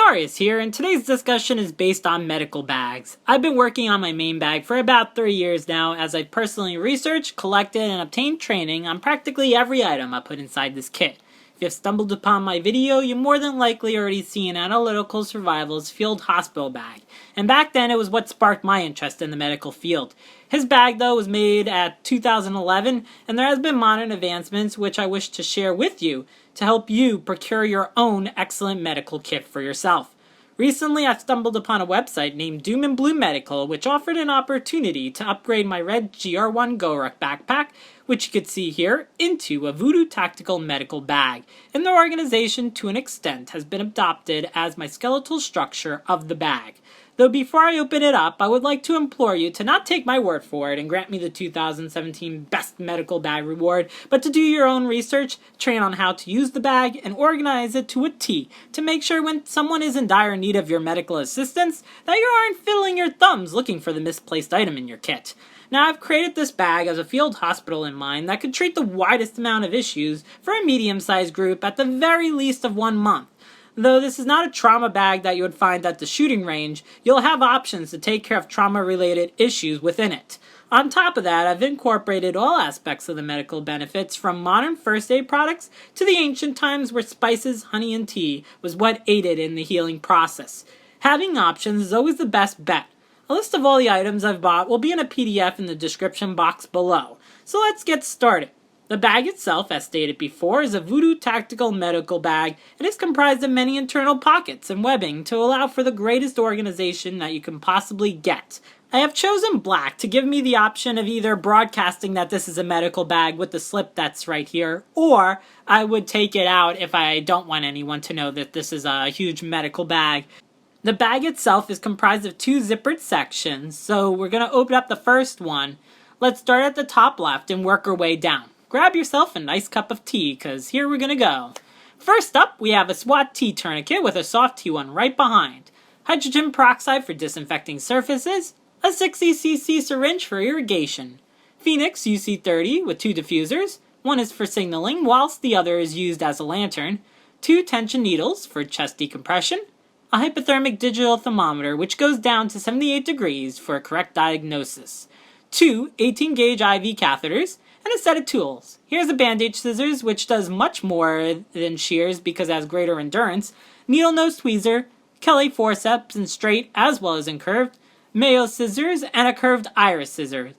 Darius here, and today's discussion is based on medical bags. I've been working on my main bag for about 3 years now as I've personally researched, collected, and obtained training on practically every item I put inside this kit. If you've stumbled upon my video, you've more than likely already seen Analytical Survival's field hospital bag, and back then it was what sparked my interest in the medical field. His bag, though, was made at 2011, and there has been modern advancements which I wish to share with you to help you procure your own excellent medical kit for yourself. Recently, I stumbled upon a website named Doom and Blue Medical, which offered an opportunity to upgrade my red GR1 GoRuck backpack, which you could see here, into a Voodoo Tactical Medical Bag, and the organization, to an extent, has been adopted as my skeletal structure of the bag. Though before I open it up, I would like to implore you to not take my word for it and grant me the 2017 Best Medical Bag Reward, but to do your own research, train on how to use the bag, and organize it to a T to make sure when someone is in dire need of your medical assistance, that you aren't fiddling your thumbs looking for the misplaced item in your kit. Now, I've created this bag as a field hospital in mind that could treat the widest amount of issues for a medium-sized group at the very least of 1 month. Though this is not a trauma bag that you would find at the shooting range, you'll have options to take care of trauma-related issues within it. On top of that, I've incorporated all aspects of the medical benefits, from modern first aid products to the ancient times where spices, honey, and tea was what aided in the healing process. Having options is always the best bet. A list of all the items I've bought will be in a PDF in the description box below. So let's get started. The bag itself, as stated before, is a Voodoo Tactical Medical Bag and is comprised of many internal pockets and webbing to allow for the greatest organization that you can possibly get. I have chosen black to give me the option of either broadcasting that this is a medical bag with the slip that's right here, or I would take it out if I don't want anyone to know that this is a huge medical bag. The bag itself is comprised of 2 zippered sections, so we're going to open up the first one. Let's start at the top left and work our way down. Grab yourself a nice cup of tea, because here we're going to go. First up, we have a SWAT T tourniquet with a soft T1 right behind. Hydrogen peroxide for disinfecting surfaces. A 60cc syringe for irrigation. Phoenix UC30 with 2 diffusers. One is for signaling, whilst the other is used as a lantern. 2 tension needles for chest decompression. A hypothermic digital thermometer, which goes down to 78 degrees for a correct diagnosis. 2 18-gauge IV catheters. And a set of tools. Here's a bandage scissors, which does much more than shears because it has greater endurance, needle nose tweezer, Kelly forceps in straight as well as in curved, Mayo scissors, and a curved iris scissors.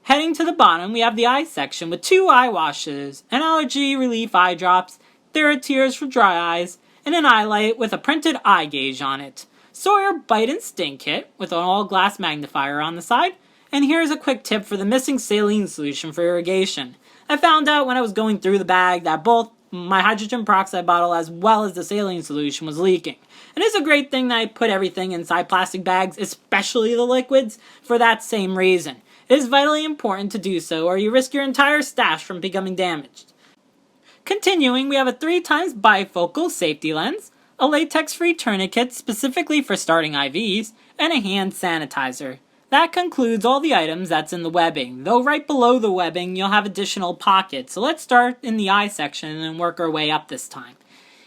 Heading to the bottom, we have the eye section with 2 eye washes, an allergy relief eye drops, TheraTears for dry eyes, and an eye light with a printed eye gauge on it. Sawyer Bite and Sting kit with an all-glass magnifier on the side. And here's a quick tip for the missing saline solution for irrigation. I found out when I was going through the bag that both my hydrogen peroxide bottle as well as the saline solution was leaking. And it's a great thing that I put everything inside plastic bags, especially the liquids, for that same reason. It is vitally important to do so, or you risk your entire stash from becoming damaged. Continuing, we have a 3x bifocal safety lens, a latex-free tourniquet specifically for starting IVs, and a hand sanitizer. That concludes all the items that's in the webbing, though right below the webbing you'll have additional pockets, so let's start in the eye section and work our way up this time.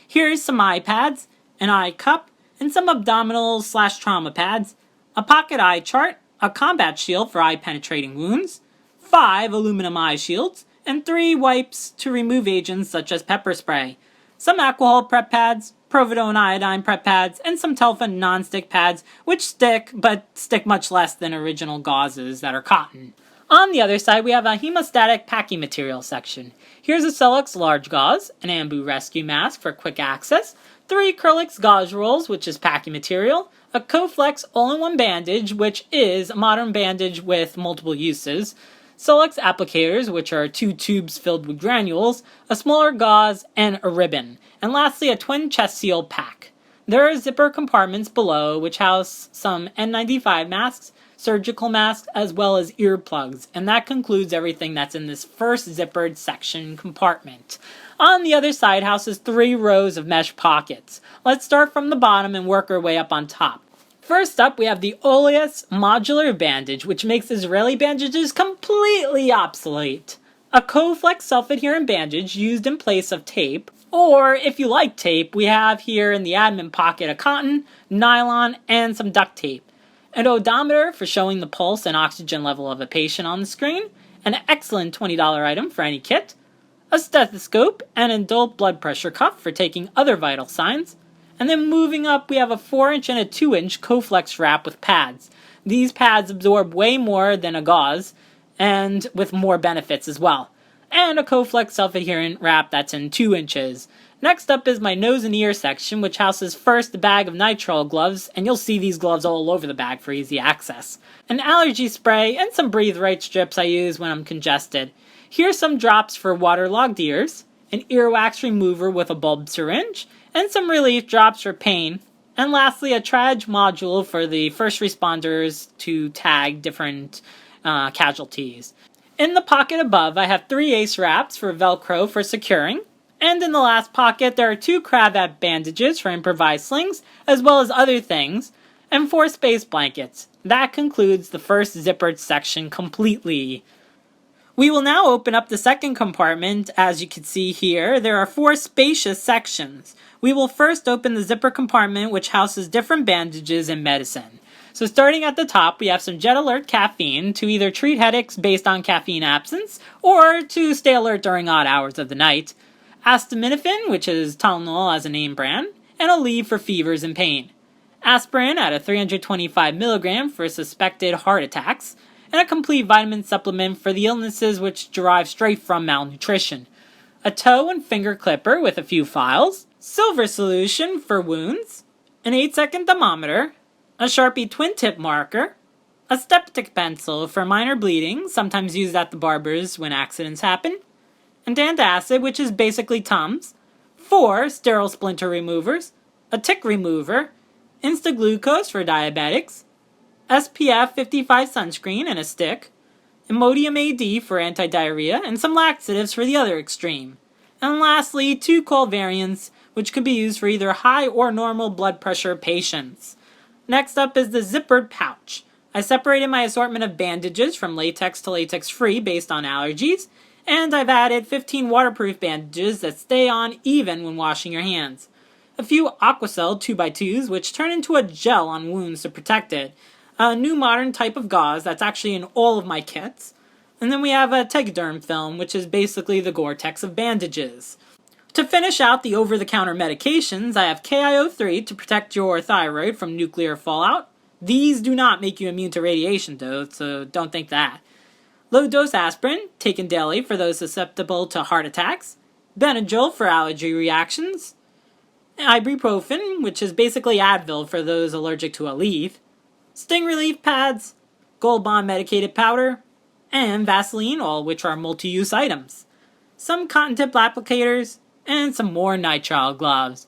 Here's some eye pads, an eye cup, and some abdominal/trauma pads, a pocket eye chart, a combat shield for eye penetrating wounds, 5 aluminum eye shields, and 3 wipes to remove agents such as pepper spray, some alcohol prep pads, Providone iodine prep pads, and some Telfa non-stick pads, which stick, but stick much less than original gauzes that are cotton. On the other side, we have a hemostatic packing material section. Here's a Celluxe large gauze, an Ambu rescue mask for quick access, 3 Kerlix gauze rolls, which is packing material, a Coflex all-in-one bandage, which is a modern bandage with multiple uses, Celluxe applicators, which are 2 tubes filled with granules, a smaller gauze, and a ribbon. And lastly, a twin chest seal pack. There are zipper compartments below, which house some N95 masks, surgical masks, as well as earplugs. And that concludes everything that's in this first zippered section compartment. On the other side houses 3 rows of mesh pockets. Let's start from the bottom and work our way up on top. First up, we have the Oleus modular bandage, which makes Israeli bandages completely obsolete. A Coflex self-adherent bandage used in place of tape, Or if you like tape, we have here in the admin pocket a cotton, nylon, and some duct tape. An odometer for showing the pulse and oxygen level of a patient on the screen, an excellent $20 item for any kit, a stethoscope, and an adult blood pressure cuff for taking other vital signs. And then moving up, we have a 4-inch and a 2-inch Coflex wrap with pads. These pads absorb way more than a gauze, and with more benefits as well. And a Coflex self-adherent wrap that's in 2 inches. Next up is my nose and ear section, which houses first a bag of nitrile gloves, and you'll see these gloves all over the bag for easy access. An allergy spray, and some Breathe Right strips I use when I'm congested. Here's some drops for waterlogged ears, an earwax remover with a bulb syringe, and some relief drops for pain. And lastly, a triage module for the first responders to tag different casualties. In the pocket above, I have 3 ace wraps for Velcro for securing. And in the last pocket, there are 2 cravat bandages for improvised slings, as well as other things, and 4 space blankets. That concludes the first zippered section completely. We will now open up the second compartment. As you can see here, there are 4 spacious sections. We will first open the zipper compartment, which houses different bandages and medicine. So starting at the top, we have some Jet Alert caffeine to either treat headaches based on caffeine absence, or to stay alert during odd hours of the night. Acetaminophen, which is Tylenol as a name brand, and Aleve for fevers and pain. Aspirin at a 325 milligram for suspected heart attacks, and a complete vitamin supplement for the illnesses which derive straight from malnutrition. A toe and finger clipper with a few files, silver solution for wounds, an 8-second thermometer, a Sharpie twin tip marker, a Steptic pencil for minor bleeding, sometimes used at the barbers when accidents happen, and antacid, which is basically Tums, 4 sterile splinter removers, a tick remover, Instaglucose for diabetics, SPF 55 sunscreen and a stick, Imodium AD for anti-diarrhea, and some laxatives for the other extreme. And lastly, 2 cold variants, which could be used for either high or normal blood pressure patients. Next up is the zippered pouch. I separated my assortment of bandages from latex to latex free based on allergies, and I've added 15 waterproof bandages that stay on even when washing your hands. A few Aquacel 2x2s which turn into a gel on wounds to protect it. A new modern type of gauze that's actually in all of my kits. And then we have a Tegaderm film, which is basically the Gore-Tex of bandages. To finish out the over-the-counter medications, I have KIO3 to protect your thyroid from nuclear fallout. These do not make you immune to radiation though, so don't think that. Low-dose aspirin, taken daily for those susceptible to heart attacks. Benadryl for allergy reactions. Ibuprofen, which is basically Advil for those allergic to Aleve. Sting relief pads, Gold Bond medicated powder, and Vaseline, all which are multi-use items. Some cotton tip applicators, and some more nitrile gloves.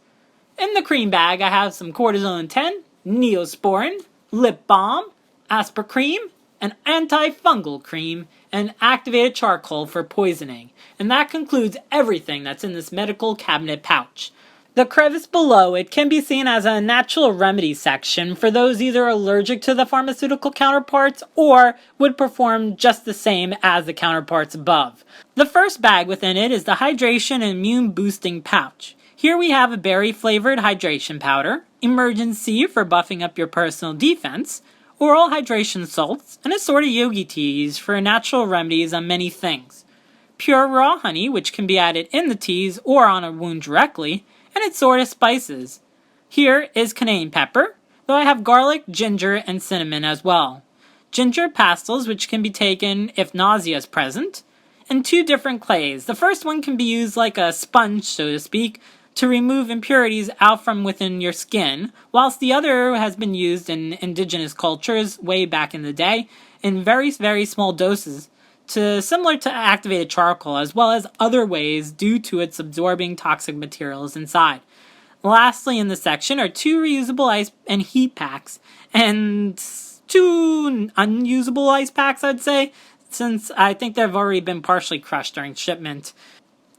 In the cream bag, I have some Cortisone 10, Neosporin, lip balm, Aspercream, an antifungal cream, and activated charcoal for poisoning. And that concludes everything that's in this medical cabinet pouch. The crevice below it can be seen as a natural remedy section for those either allergic to the pharmaceutical counterparts or would perform just the same as the counterparts above. The first bag within it is the hydration and immune boosting pouch. Here we have a berry flavored hydration powder, emergency for buffing up your personal defense, oral hydration salts, and assorted yogi teas for natural remedies on many things. Pure raw honey, which can be added in the teas or on a wound directly, and assorted spices. Here is cayenne pepper, though I have garlic, ginger, and cinnamon as well. Ginger pastils, which can be taken if nausea is present, and 2 different clays. The first one can be used like a sponge, so to speak, to remove impurities out from within your skin, whilst the other has been used in indigenous cultures way back in the day in very, very small doses, similar to activated charcoal, as well as other ways due to its absorbing toxic materials inside. Lastly in this section are 2 reusable ice and heat packs, and 2 unusable ice packs, I'd say, since I think they've already been partially crushed during shipment.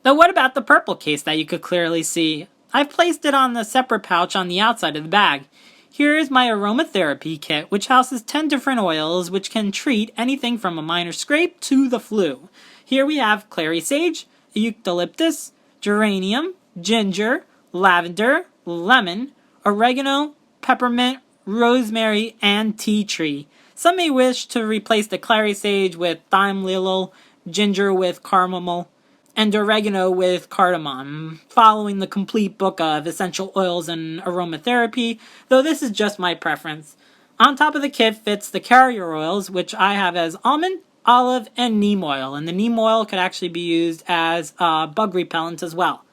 Now what about the purple case that you could clearly see? I've placed it on the separate pouch on the outside of the bag. Here is my aromatherapy kit, which houses 10 different oils which can treat anything from a minor scrape to the flu. Here we have clary sage, eucalyptus, geranium, ginger, lavender, lemon, oregano, peppermint, rosemary, and tea tree. Some may wish to replace the clary sage with thyme lilol, ginger with chamomile, and oregano with cardamom, following the complete book of essential oils and aromatherapy, though this is just my preference. On top of the kit fits the carrier oils, which I have as almond, olive, and neem oil, and the neem oil could actually be used as bug repellent as well.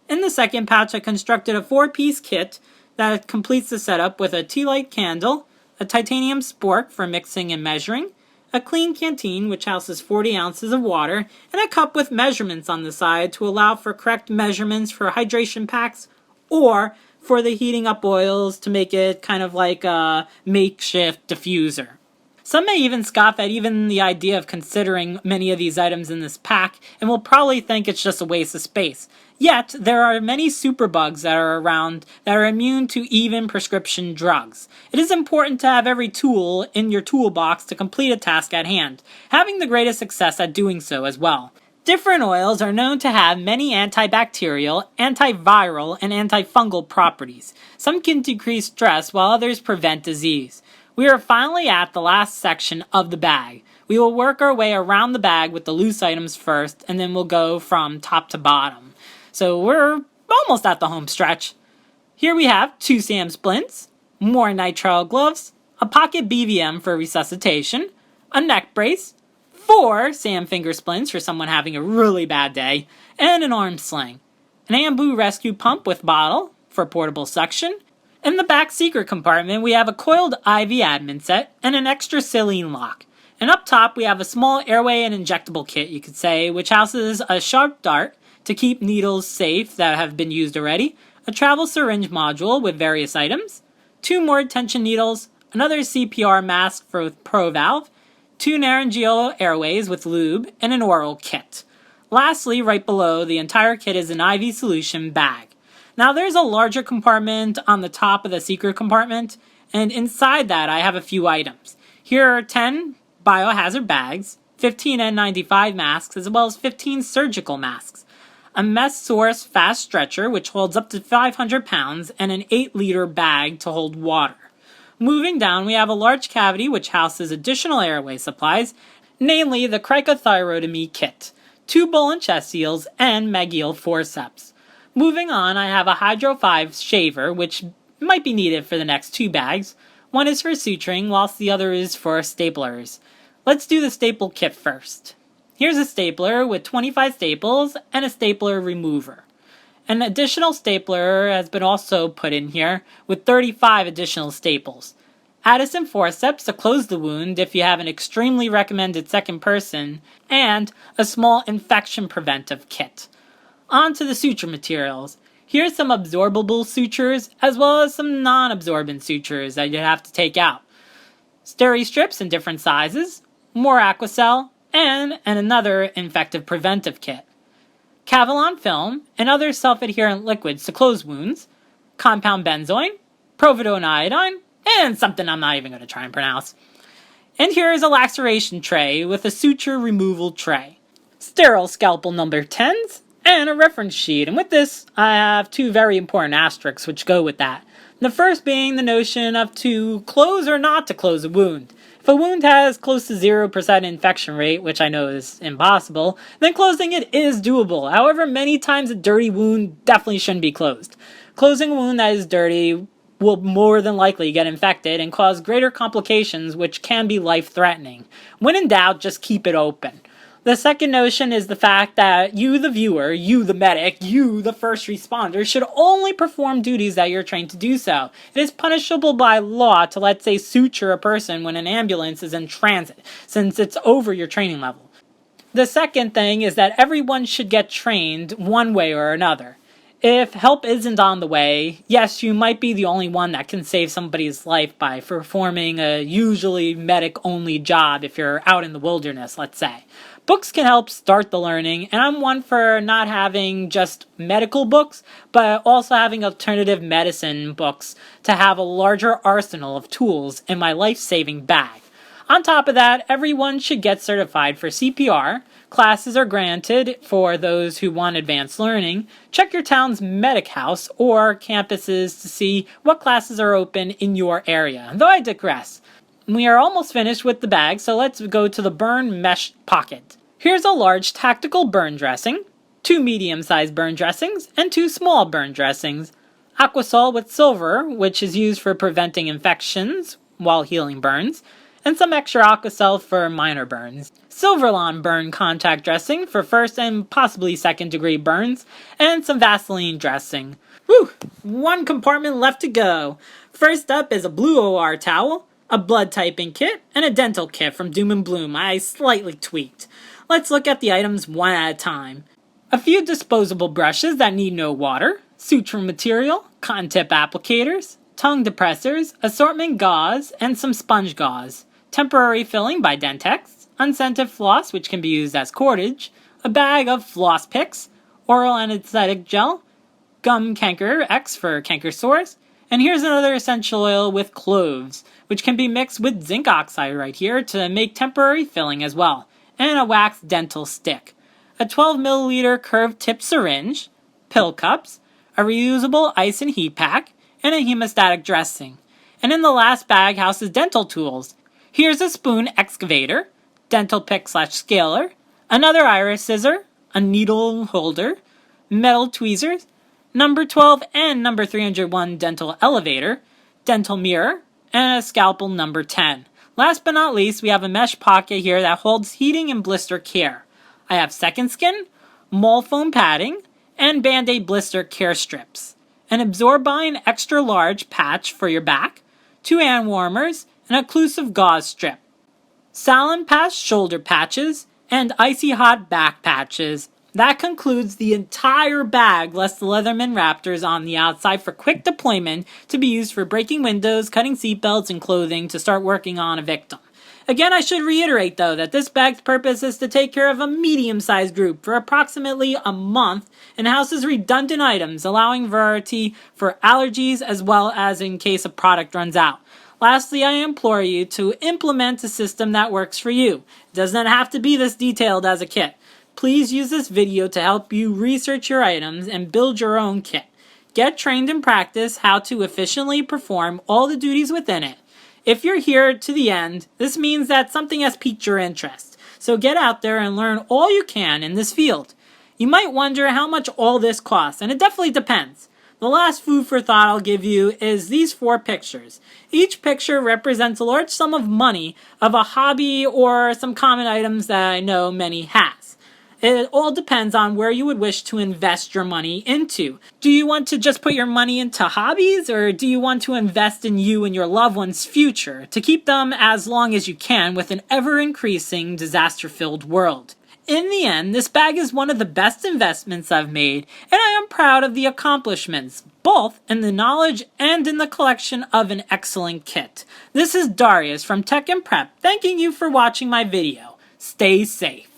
In the second pouch, I constructed a 4-piece kit that completes the setup with a tea light candle, a titanium spork for mixing and measuring, a clean canteen which houses 40 ounces of water, and a cup with measurements on the side to allow for correct measurements for hydration packs or for the heating up oils to make it kind of like a makeshift diffuser. Some may even scoff at even the idea of considering many of these items in this pack and will probably think it's just a waste of space. Yet, there are many superbugs that are around that are immune to even prescription drugs. It is important to have every tool in your toolbox to complete a task at hand, having the greatest success at doing so as well. Different oils are known to have many antibacterial, antiviral, and antifungal properties. Some can decrease stress while others prevent disease. We are finally at the last section of the bag. We will work our way around the bag with the loose items first, and then we'll go from top to bottom. So we're almost at the home stretch. Here we have 2 SAM splints, more nitrile gloves, a pocket BVM for resuscitation, a neck brace, 4 SAM finger splints for someone having a really bad day, and an arm sling, an Ambu rescue pump with bottle for portable suction. In the back secret compartment, we have a coiled IV admin set and an extra saline lock. And up top, we have a small airway and injectable kit, you could say, which houses a sharp dart to keep needles safe that have been used already, a travel syringe module with various items, 2 more tension needles, another CPR mask for ProValve, 2 laryngeal airways with lube, and an oral kit. Lastly, right below, the entire kit is an IV solution bag. Now there's a larger compartment on the top of the secret compartment, and inside that I have a few items. Here are 10 biohazard bags, 15 N95 masks, as well as 15 surgical masks, a MessSource fast stretcher which holds up to 500 pounds, and an 8-liter bag to hold water. Moving down, we have a large cavity which houses additional airway supplies, namely the cricothyrotomy kit, 2 bull and chest seals, and Magill forceps. Moving on, I have a Hydro 5 shaver, which might be needed for the next 2 bags. One is for suturing, whilst the other is for staplers. Let's do the staple kit first. Here's a stapler with 25 staples and a stapler remover. An additional stapler has been also put in here with 35 additional staples. Addison forceps to close the wound if you have an extremely recommended second person, and a small infection preventive kit. On to the suture materials. Here's some absorbable sutures as well as some non-absorbent sutures that you have to take out. Steri strips in different sizes, more Aquacel, and another infective preventive kit. Cavalon film and other self-adherent liquids to close wounds, compound benzoin, providone iodine, and something I'm not even going to try and pronounce. And here is a laceration tray with a suture removal tray, sterile scalpel number 10s, and a reference sheet. And with this, I have 2 very important asterisks which go with that. The first being the notion of to close or not to close a wound. If a wound has close to 0% infection rate, which I know is impossible, then closing it is doable. However, many times a dirty wound definitely shouldn't be closed. Closing a wound that is dirty will more than likely get infected and cause greater complications which can be life-threatening. When in doubt, just keep it open. The second notion is the fact that you, the viewer, you, the medic, you, the first responder, should only perform duties that you're trained to do so. It is punishable by law to, let's say, suture a person when an ambulance is in transit, since it's over your training level. The second thing is that everyone should get trained one way or another. If help isn't on the way, yes, you might be the only one that can save somebody's life by performing a usually medic-only job if you're out in the wilderness, let's say. Books can help start the learning, and I'm one for not having just medical books, but also having alternative medicine books to have a larger arsenal of tools in my life-saving bag. On top of that, everyone should get certified for CPR. Classes are granted for those who want advanced learning. Check your town's medic house or campuses to see what classes are open in your area. Though I digress. We are almost finished with the bag, so let's go to the burn mesh pocket. Here's a large tactical burn dressing, 2 medium-sized burn dressings, and 2 small burn dressings. Aquasol with silver, which is used for preventing infections while healing burns, and some extra Aquasol for minor burns. Silverlon burn contact dressing for first and possibly second degree burns, and some Vaseline dressing. Whew! 1 compartment left to go. First up is a blue OR towel, a blood typing kit, and a dental kit from Doom and Bloom I slightly tweaked. Let's look at the items one at a time. A few disposable brushes that need no water, suture material, cotton tip applicators, tongue depressors, assortment gauze, and some sponge gauze. Temporary filling by Dentex, unscented floss which can be used as cordage, a bag of floss picks, oral anesthetic gel, gum canker X for canker sores, and here's another essential oil with cloves, which can be mixed with zinc oxide right here to make temporary filling as well, and a wax dental stick, a 12 milliliter curved tip syringe, pill cups, a reusable ice and heat pack, and a hemostatic dressing. And in the last bag houses dental tools. Here's a spoon excavator, dental pick / scaler, another iris scissor, a needle holder, metal tweezers, number 12 and number 301 dental elevator, dental mirror, and a scalpel number 10. Last but not least, we have a mesh pocket here that holds heating and blister care. I have second skin, mole foam padding, and Band-Aid blister care strips, an Absorbine extra large patch for your back, 2 hand warmers, an occlusive gauze strip, Salonpas shoulder patches, and icy hot back patches. That concludes the entire bag, less the Leatherman Raptors on the outside for quick deployment to be used for breaking windows, cutting seatbelts, and clothing to start working on a victim. Again, I should reiterate though that this bag's purpose is to take care of a medium-sized group for approximately a month and houses redundant items, allowing variety for allergies as well as in case a product runs out. Lastly, I implore you to implement a system that works for you. It doesn't have to be this detailed as a kit. Please use this video to help you research your items and build your own kit. Get trained and practice how to efficiently perform all the duties within it. If you're here to the end, this means that something has piqued your interest. So get out there and learn all you can in this field. You might wonder how much all this costs, and it definitely depends. The last food for thought I'll give you is these 4 pictures. Each picture represents a large sum of money of a hobby or some common items that I know many has. It all depends on where you would wish to invest your money into. Do you want to just put your money into hobbies, or do you want to invest in you and your loved one's future to keep them as long as you can with an ever-increasing disaster-filled world? In the end, this bag is one of the best investments I've made, and I am proud of the accomplishments, both in the knowledge and in the collection of an excellent kit. This is Darius from Tech and Prep, thanking you for watching my video. Stay safe.